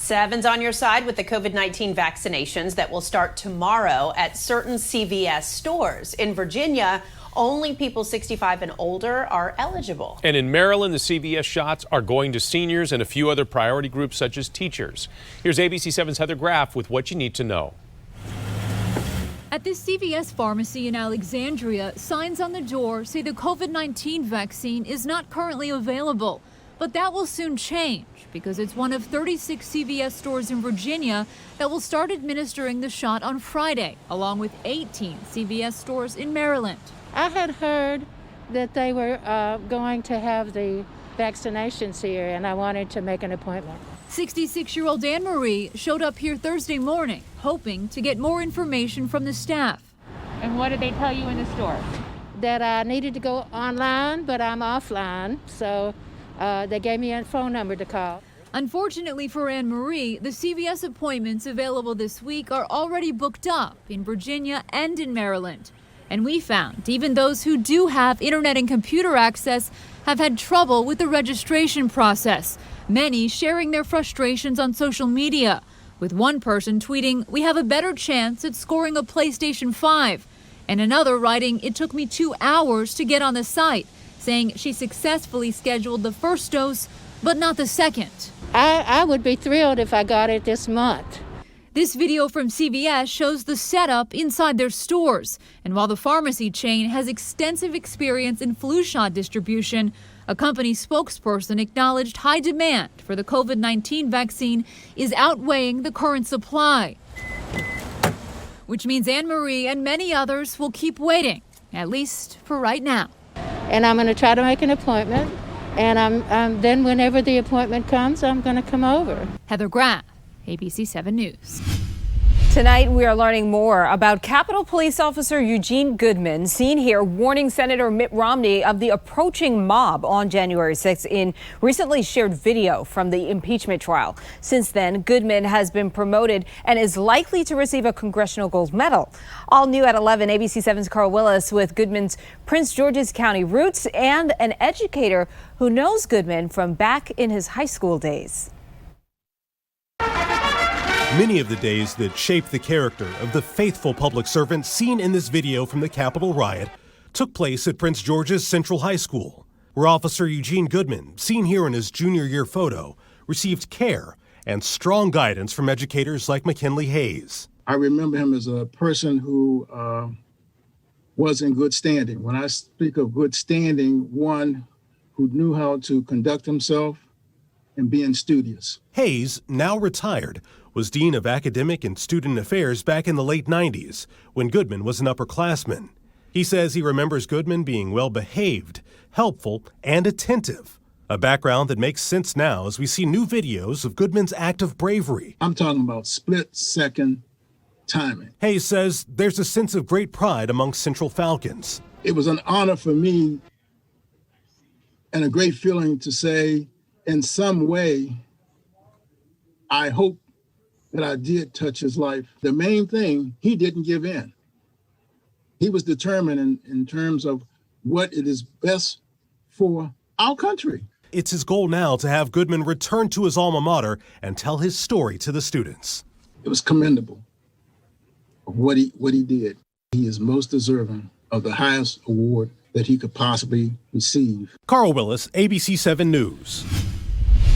7's on your side with the COVID-19 vaccinations that will start tomorrow at certain CVS stores. In Virginia, only people 65 and older are eligible. And in Maryland, the CVS shots are going to seniors and a few other priority groups such as teachers. Here's ABC 7's Heather Graff with what you need to know. At this CVS pharmacy in Alexandria, signs on the door say the COVID-19 vaccine is not currently available. But that will soon change because it's one of 36 CVS stores in Virginia that will start administering the shot on Friday, along with 18 CVS stores in Maryland. I had heard that they were going to have the vaccinations here, and I wanted to make an appointment. 66-year-old Anne Marie showed up here Thursday morning, hoping to get more information from the staff. And what did they tell you in the store? That I needed to go online, but I'm offline, so they gave me a phone number to call. Unfortunately for Anne Marie, the CVS appointments available this week are already booked up in Virginia and in Maryland. And we found even those who do have internet and computer access have had trouble with the registration process, many sharing their frustrations on social media, with one person tweeting, "We have a better chance at scoring a PlayStation 5," and another writing, "It took me 2 hours to get on the site," saying she successfully scheduled the first dose, but not the second. I would be thrilled if I got it this month. This video from CVS shows the setup inside their stores. And while the pharmacy chain has extensive experience in flu shot distribution, a company spokesperson acknowledged high demand for the COVID-19 vaccine is outweighing the current supply. Which means Anne Marie and many others will keep waiting, at least for right now. And I'm going to try to make an appointment. And then whenever the appointment comes, I'm going to come over. Heather Graff, ABC 7 News. Tonight, we are learning more about Capitol Police Officer Eugene Goodman, seen here warning Senator Mitt Romney of the approaching mob on January 6th in recently shared video from the impeachment trial. Since then, Goodman has been promoted and is likely to receive a Congressional Gold Medal. All new at 11, ABC 7's Carl Willis with Goodman's Prince George's County roots and an educator who knows Goodman from back in his high school days. Many of the days that shaped the character of the faithful public servant seen in this video from the Capitol riot took place at Prince George's Central High School, where Officer Eugene Goodman, seen here in his junior year photo, received care and strong guidance from educators like McKinley Hayes. I remember him as a person who was in good standing. When I speak of good standing, one who knew how to conduct himself and being studious. Hayes, now retired, was Dean of Academic and Student Affairs back in the late 90s when Goodman was an upperclassman. He says he remembers Goodman being well-behaved, helpful, and attentive, a background that makes sense now as we see new videos of Goodman's act of bravery. I'm talking about split-second timing. Hayes says there's a sense of great pride amongst Central Falcons. It was an honor for me and a great feeling to say, in some way, I hope that I did touch his life. The main thing, he didn't give in. He was determined in terms of what it is best for our country. It's his goal now to have Goodman return to his alma mater and tell his story to the students. It was commendable of what he did. He is most deserving of the highest award that he could possibly receive. Carl Willis, ABC 7 News.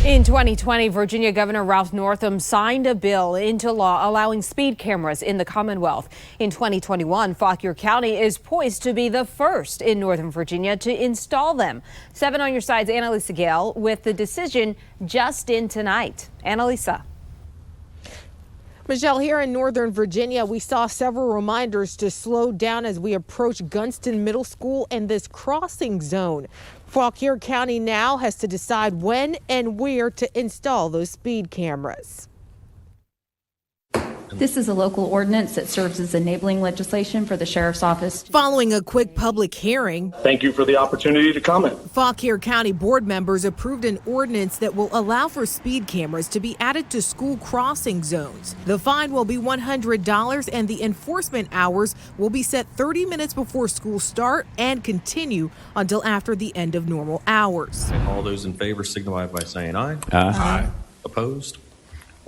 In 2020, Virginia Governor Ralph Northam signed a bill into law allowing speed cameras in the Commonwealth. In 2021, Fauquier County is poised to be the first in Northern Virginia to install them. 7 on your side's Annalisa Gale with the decision just in tonight. Annalisa. Michelle, here in Northern Virginia, we saw several reminders to slow down as we approach Gunston Middle School and this crossing zone. Fauquier County now has to decide when and where to install those speed cameras. This is a local ordinance that serves as enabling legislation for the Sheriff's Office. Following a quick public hearing, thank you for the opportunity to comment. Fauquier County board members approved an ordinance that will allow for speed cameras to be added to school crossing zones. The fine will be $100 and the enforcement hours will be set 30 minutes before school start and continue until after the end of normal hours. All those in favor signify by saying aye. Aye. Opposed?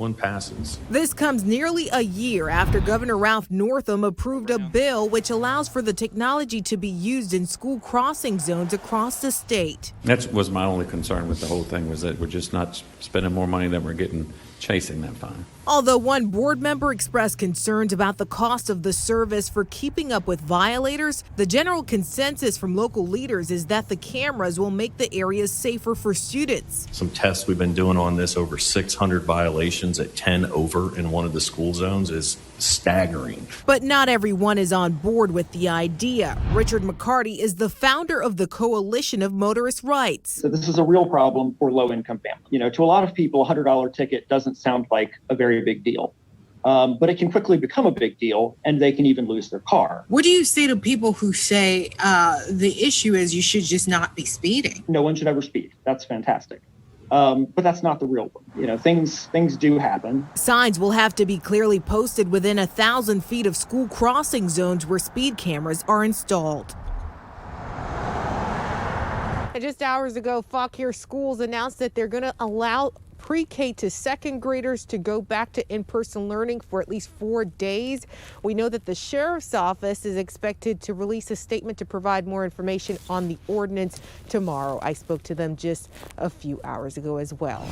one passes. This comes nearly a year after Governor Ralph Northam approved a bill which allows for the technology to be used in school crossing zones across the state. That was my only concern with the whole thing, was that we're just not spending more money than we're getting chasing that fine. Although one board member expressed concerns about the cost of the service for keeping up with violators, the general consensus from local leaders is that the cameras will make the areas safer for students. Some tests we've been doing on this, over 600 violations at 10 over in one of the school zones, is staggering. But not everyone is on board with the idea. Richard McCarty is the founder of the Coalition of Motorist Rights. So this is a real problem for low-income families. To a lot of people, a $100 ticket doesn't sound like a very big deal. But it can quickly become a big deal, and they can even lose their car. What do you say to people who say the issue is you should just not be speeding? No one should ever speed. That's fantastic. But that's not the real one. Things do happen. Signs will have to be clearly posted within 1,000 feet of school crossing zones where speed cameras are installed. And just hours ago, Fauquier schools announced that they're going to allow pre-K to second graders to go back to in-person learning for at least 4 days. We know that the sheriff's office is expected to release a statement to provide more information on the ordinance tomorrow. I spoke to them just a few hours ago as well.